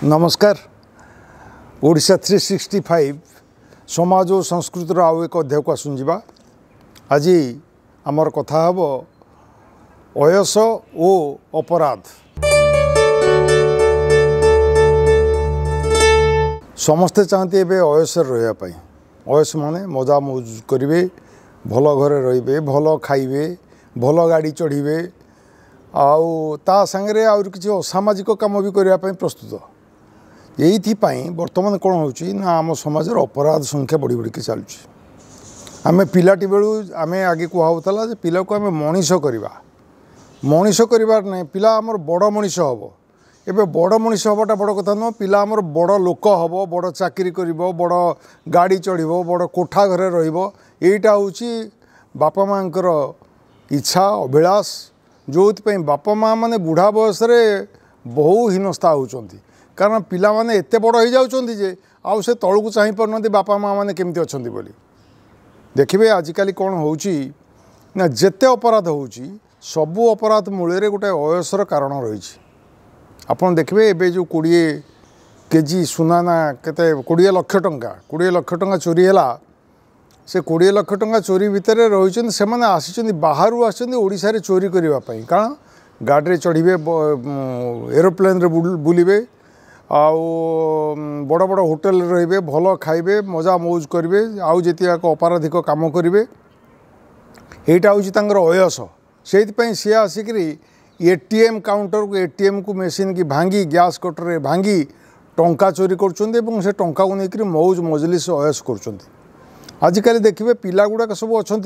नमस्कार। ओडिशा 365 समाज और संस्कृतिर आउ एक अध्याय को आसुवा। आज आमर कथा हम अयस ओ अपराध। समस्ते चाहती ए अयस रही अयस माने मजा मौज करेंगे, भल घरे रे, भल खाइबे, भल गाड़ी चढ़े, आउ ता सांगे आउर किसी असामाजिक काम भी करने प्रस्तुत। यही बर्तमान कौन हो आम समाज अपराध संख्या बढ़ी बढ़ी चलुची। आम पिलाटी बेलू आम आगे कहला पिला को आम मनीष करवा ना पिला आमर बड़ मनीष हम। एबे बड़ मनीष हवाटा बड़ कथा नुह। पिला आमर बड़ लोक हम, बड़ चाकरी कर, बड़ गाड़ी चढ़, बड़ कोठा घरे रहीटा हूँ बापा माँ इच्छा अभिलाष, जो बापा माँ माने बुढ़ा बयस बहु हीनस्था होती। कारण पिला माने एते बड़ हो जाउछन्ती जे आउ से तळकु चाहि परनती बापा माँ माने केमती अछन्ती बोली। देखिबे आजिकाली कौन होउची ना जेते अपराध होउची सबु अपराध मूल गोटे अयसर कारण रही। आपन देखिबे एबे जो 20 केजी सुना ना केते 20 लाख टंका चोरी हैला। से 20 लाख टंका चोरी भितर रही से माने आसी बाहर आसी ओडिशा रे चोरी करबा पई। कारण गाड़ी चढ़े, एरोप्लेन रे बुलिबे, आउ बड़ बड़ होटेल रे भल खाइबे, मजा मौज करेंगे, आउ जीक अपराधिक काम करेंगे। यहाँ हूँ अयस। से सी आसिक एटीएम काउंटर को एटीएम को मेसीन की भांगी गैस कटर भांगी टंका चोरी कर टंका को लेकर मौज मजलिस अयस कर। आजिकल देखिए पिला गुड़ाक सब अच्छा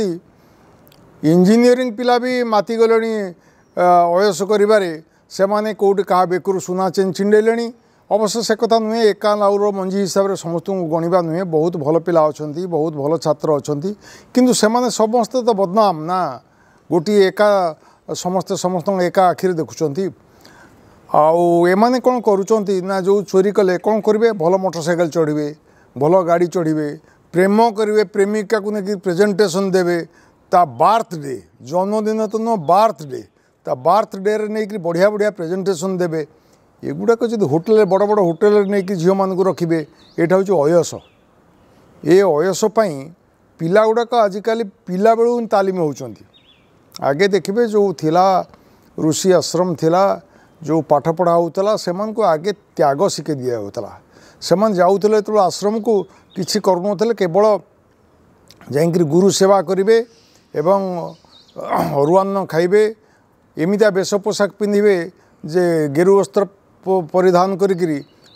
इंजीनियरिंग पिला भी माति गले अयस कर कौट क्या बेकू सुना चेन छिंडेले। अवश्य से कथा नुहे एका लाउर मंजी हिसाब से समस्त गणवा नुहे। बहुत भल पिला अच्छा, बहुत भल छात्र अच्छा, किंतु से समस्ते तो बदनाम ना। गोटे एका समस्ते समस्त एका आखिरी देखुंट। आने कौन करुँच ना जो चोरी कले कौन करेंगे, भल मोटरसाइकेल चढ़े, भल गाड़ी चढ़े, प्रेम करेंगे, प्रेमिका को लेकिन प्रेजेंटेशन देवे, ता बर्थडे जन्मदिन तो नुह बर्थडे, ता बर्थडे नहीं बढ़िया बढ़िया प्रेजेंटेशन देवे। एगुड़ाक जो होटेल बड़ बड़ होटेल नहीं कि झील मानक रखिए, यहाँ हूँ अयस। ये अयस पिला गुड़ाक आजिकल पिला बेलू तालीम होती। आगे देखिए जो थिला ऋषि आश्रम थिला, जो पाठ पढ़ा होता से आगे त्याग शिखे दिया होता। से जाऊले तो आश्रम को किसी करूँ, केवल जाकि गुरु सेवा करेंगे एवं अरुआन्न खाइबे, एमितिया वेश पोशाक पिंधे जे गेरु वस्त्र परिधान करी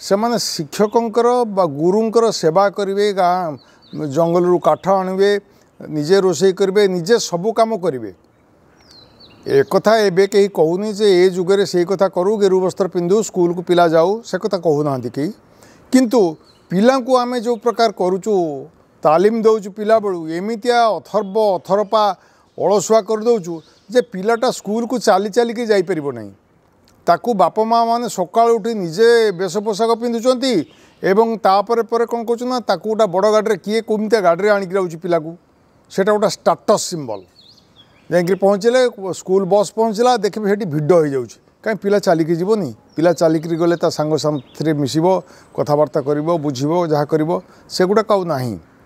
से शिक्षकंकर बा गुरुंकर सेवा करेंगे, गाँ जंगल रू काठ आणवे, निजे रोषे करेंगे, निजे सबू काम करेंगे। एक कथा एबे कहीं कहूनी जे ए जुगे से कथा करूँ, गेरु वस्त्र पिंधु, स्कूल को पिला जाऊ, से कथा कहूना कहीं। किंतु पिला को आम जो प्रकार करुचु तालीम दौचु पिला बेलू एमितिया अथर्व अथरपा अलसुआ कर दौचु जे पिलाटा स्कूल को चाली चालिकी जापर नहीं। ताकू बापा माँ मैंने सका उठी निजे वेश पोशाक पिंधुंट एवं तापर पर कौन कौन गोटे बड़ गाड़ी किए कमिया गाड़ी आणिक जाऊँगी पिला को, सेटा गोटे स्टाटस सिंबल। जाकि पहुँचले स्कूल बस पहुँचला देखिए से भिड़ हो जाऊँगी कहीं पिला चलिकी जीवनी। पिला चलिक गले सांग साथी मिसब, कथबार्ता कर, बुझब, जहाँ कर सेगुड़ाक आउ ना।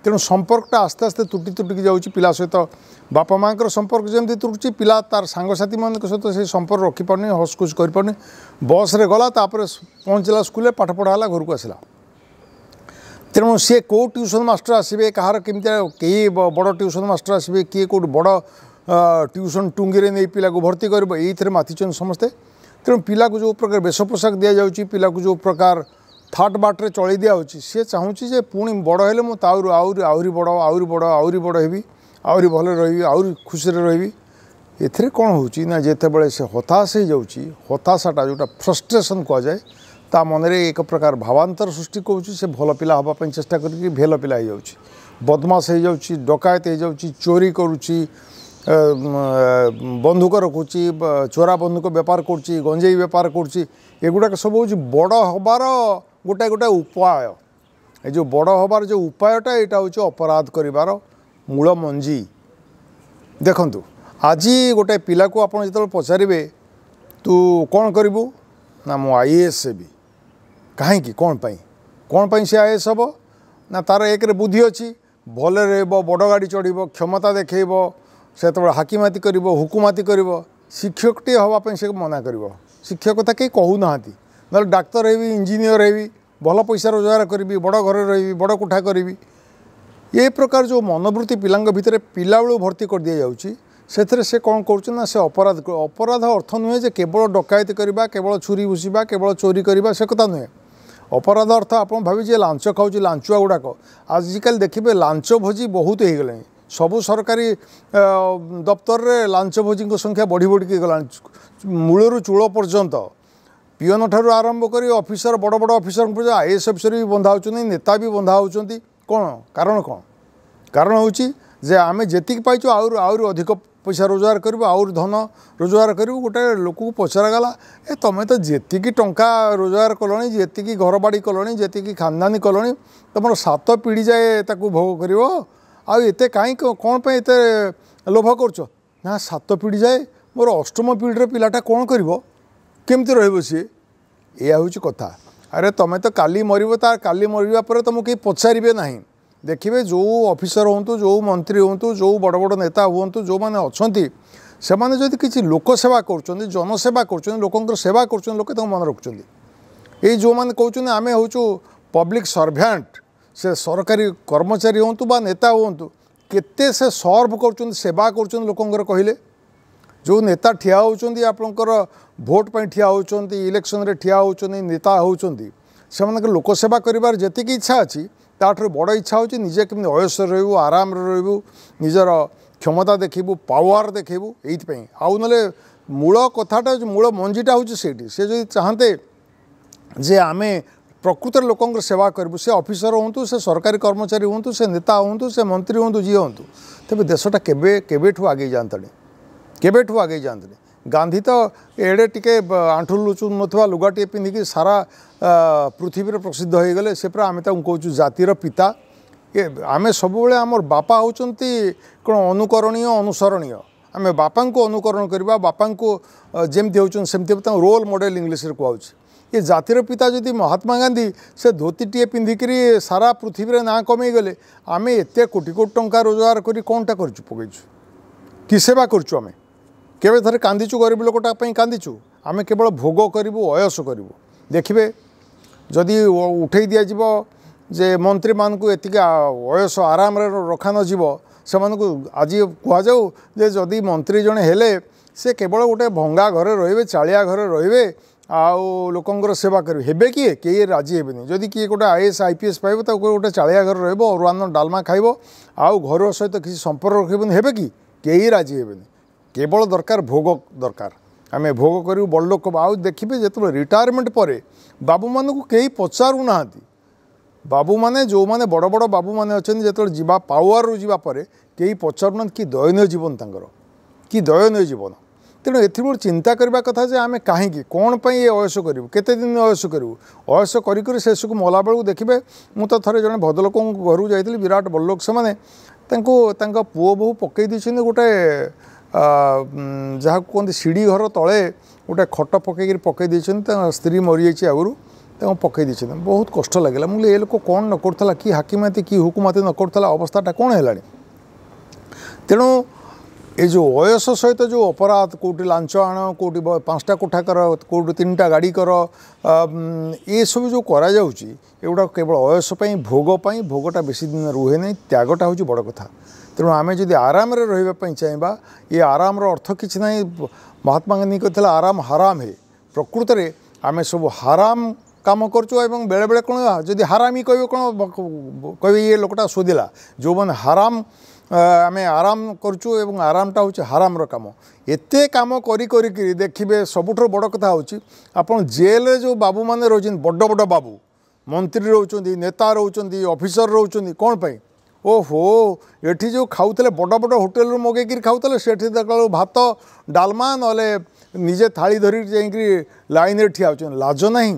तेणु संपर्कटा आस्ते आस्ते तुटी तुटिकी जाऊँगी। पिला सहित बापा माँ संपर्क जमी तुटुची, पिला तार सांगसाथी मान सहित से संपर्क रखिपारनी, हसखुस करपारनी। बस रे गला तापर पहुँचला स्कूल पाठ पढ़ाला घर को आसला। तेणु सी कौ ट्यूशन मास्टर आसवे, कहार केमती कई बड़ ट्यूशन मास्टर आसवे, किए कौट बड़ ट्यूशन टुंगी नहीं पिला को भर्ती कर ये मातिचन समस्ते। तेणु पिला को जो प्रकार वेश पोशाक दि जाऊँगी, पिला को जो प्रकार थाट बाटे चल दिया सी चाहूँगी जे पुणी बड़ हेले मुझे आहरी बड़ आहरी बड़ आहरी बड़ हेबी, आहरी भल रही, आहरी खुशी रही। एथिरे कौन होची ना जेते बड़े से हताश हो जाऊँगी, हताशाटा जोटा फ्रस्ट्रेशन कहुए ता मन में एक प्रकार भावांतर सृष्टि करुँच। से भल पिला हाँपाई चेष्टा करी भेल पिला हो जाऊँगी, बदमाश हो जाऊँगी, डकायत हो जाऊँगी, चोरी करुँची, बंधुक रखुची, चोरा बंधुक बेपार करुँची, गंजेई बेपार करुँची। एगुड़ाक सब हूँ बड़ हबार गोटे गोटे उपाय। ये जो बड़ हबार जो उपायटा यहाँ हूँ अपराध करिवार मूल मंजी। देखंतु आज गोटे पिला को आप जो पचारे तू कौन करू ना मु आईएएस हेबी कहीं कौन पाई से आईएएस हम ना तार एक बुद्धि अच्छी भल बड़ गाड़ी चढ़ क्षमता देखब से हाकिमाती कर हुकुमाती कर शिक्षकटे हाँपाई से मना कर शिक्षकता कहीं कहूना ना डाक्तर हेबी इंजीनियर हेबी भल पैसा रोजगार करी बड़ घर रही बड़ कोठा करी ये प्रकार जो मनोवृत्ति पिला भितर पिला बेलू भर्ती कर दि जाऊँगी से कौन कर से अपराध अर्थ नुहे जे केवल डकायत करवा केवल छुरी भूषा केवल चोरी करवा से कथा नुहे अपराध अर्थ आप भावी लांच खाऊँ लांचुआ गुड़ाक आजिकल देखिए लांच भोजी बहुत हो गला सबू सरकारी दफ्तर रे लांच भोजी संख्या बढ़ी बढ़ी गला मूलर चूल पर्यंत पिओन ठार आरंभ कर ऑफिसर बड़ बड़ ऑफिसर आईएएस ऑफिसर भी बंधा होती नेता भी बंधा होती कौन कारण हूँ जे आम जी पाइचु आउर अधिक पैसा रोजगार कर आउर धन रोजगार कर गोटे लोक को पचरागला ए तुम तो जी टंका रोजगार कलनी जी घर बाड़ी कलनी जी खानदानी कलनी तुम 7 पीढ़ी जाए ताकू भोग कर आते कहीं कौन पे एत लोभ कर ना 7 पीढ़ी जाए मोर 8म पीढ़ी पिलाटा कौन करमती सी या हूँ कथा अरे तुम तो काली मर तार काली मरवा पर तुमको कहीं पचारे ना देखिए जो ऑफिसर हूँ जो मंत्री हूँ जो बड़ बड़ नेता हूँ जो मैंने अच्छा से मैंने जदि किसी लोक सेवा कर जनसेवा कर लोक सेवा कर लोक मन रखुच्च ये जो मैंने कहते आम हूँ पब्लिक सर्वेंट से सरकारी कर्मचारी हूँ बा नेता हूँ केते से सर्व कर सेवा कर लोकंर कहले जो नेता ठिया होती आपंकर भोट पर ठिया होती इलेक्शन रे ठिया होती नेता होती से लोक सेवा कर जी इच्छा अच्छी ताठू बड़ इच्छा हो निजे केमी अयस रू आराम रू निजर क्षमता देखू पावर देखू ये आउ ना मूल कथाटा मूल मंजीटा हूँ से जो चाहते जे आम प्रकृत लोकंर सेवा करूँ से ऑफिसर हूँ से सरकारी कर्मचारी हूँ से नेता हूँ से मंत्री हूँ जी हूँ तेज देशटा केबेठू आगे जातनी केबेठू आगे जातनी गांधी तो एड़े टिके आंठू लुचु ना लुगाटे पिंधिकी सारा पृथ्वी प्रसिद्ध हो गले से पूरा आम कहूँ जातिर पिता ये आम सब आम बापा होती कौन अनुकरणीय अनुसरणीय आम बापा को अनुकरण करवा बापा को जमती होती सेमती रोल मॉडल इंग्लीश कहूँ ये जातिर पिता जदि महात्मा गांधी से धोतीटे पिंधिक सारा पृथ्वी ना कमे गले आम एत कोटी कोटी टंका रोजगार कर कौनटा कर पकईचु कि सेवा करूँ आम केवे थरे कांदीचु गरीब लोकटा कांदीचु आम केवल भोग करूँ अयस करूँ देखिए जदि उठे दिज्व जे मंत्री मानक एतिक अयस आराम रखा नजीव से आज कहुँ जे जदि मंत्री जड़े हेले से केवल गोटे भंगा घरे रे चालिया घरे रे आउ लोकंर सेवा करेंगे हेबे किए कई राजी हेबेनि जदि किए गोटे आईएएस आईपीएस पाइब तो गोटे चालिया घर रही अरुआन्न डालमा खाइब आउ घर सहित किसी संपर्क रखबेनि हेबे कि कई राजी हेबेनि केवल दरकार भोग दरकार आम भोग करूँ बड़ लोक आउ देखिए जो रिटायरमेंट पर बाबू मान को कई पचारू ना बाबू माने जो माने बड़ बड़ बाबू माने अच्छे जो जीवा पावर रू जीवा पर कई पचारू ना कि दयनीय जीवन तांकर कि दयनीय जीवन तेणु ए चिंता करने कथा जे आम कहीं कौन पर ये अयस करूँ केते दिन अयस करूँ अयस कर शेष को मला बेलू देखिए मु तो थे जड़े भद्रलोक घर जाइली विराट बड़लोक से पुओ बहु पकई दी गोटे जहाँ कहते सीढ़ी घर तले गोटे खट पकई दी स्त्री मरी जाइए आगुरी पकई दी बहुत कष्ट लगे मुझे ये लोक कौन न करता कि हाकिमाती कि हुकुमाती न करता अवस्थाटा कौन है तेणु ये जो अयस सहित जो अपराध कौटी लांच आण कौटी 5टा कोठा कर कौटी 3टा गाड़ी कर ये सब जो करा एगुड़ा केवल अयस भोगपाई भोगटा बेसी दिन रुहे नहीं त्यागटा हूँ बड़ कथा तेणु आम जदि आराम रही चाहिए ये आराम अर्थ कि ना महात्मा गांधी कहते आराम हराम है प्रकृत में आम सब हराम काम करूँ बेले बेले कौन जदि हरामी कह कौन कह ये लोकटा शोधिला जो मैंने हराम आम आराम करूँ आरामटा हूँ हराम काम एते काम करी देखिए सबुठ बड़ कथा हूँ आपन जेल रे जो बाबू मैंने रोच बड़ बड़ बाबू मंत्री रोच नेता रोच ऑफिसर रोच कौन पाई ओहो एठी जो खाऊले बड़ बड़ होटेल रू मगेक खाऊले से भात डालमा ना निजे थाली धरिक लाइन रे ठिया होचन लाज नहीं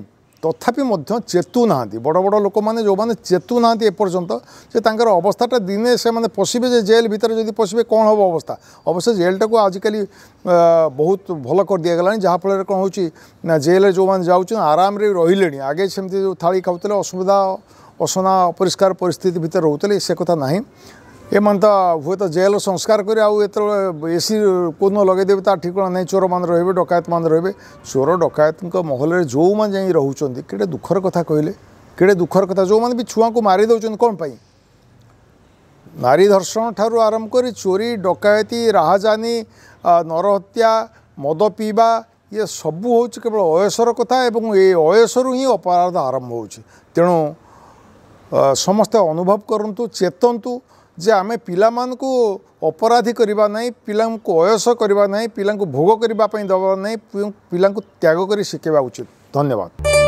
तथापि चेतु ना बड़ बड़ लोक मैंने जो मैंने चेतु ना एपर्यंत से तांकर अवस्थाटा दिने से मैंने पशिबे जे जेल भितर जदि पशिबे कौन हम अवस्था अवश्य जेलटा को आजिकल बहुत भल कर दिगला जहाँफल कौन हो जेल जो मैंने जाऊँ आराम रही आगे सेमती जो थाली खाऊले असुविधा असना अपरिष्कार परिस्थिति भितर रोते से कथा ना ये मन तो हुए तो जेल संस्कार कर एसी कौन लगेदेवे ता ठिकाना नहीं चोर मान रे डकायत मान रे चोर डकायत महल जो मैंने जा रोचे कि दुखर कथा कहले कि दुखर कथा जो मैंने भी छुआ को मारी दौरान कौन पाई नारी धर्षण ठारू आरंभ कर चोरी डकायती राहजानी नरहत्या मद पीवा ये सबू हूँ केवल अयसर कथा एवं ये अयसरू ही अपराध आरंभ हो तेणु समस्ते अनुभव करूँ चेतंतु जे आमे पिला मानकु अपराधी करबा नहीं पिला को अयस करबा नहीं पिला को भोग करबा पई दबा नहीं पिला को त्याग करी शिखेबा उचित। धन्यवाद।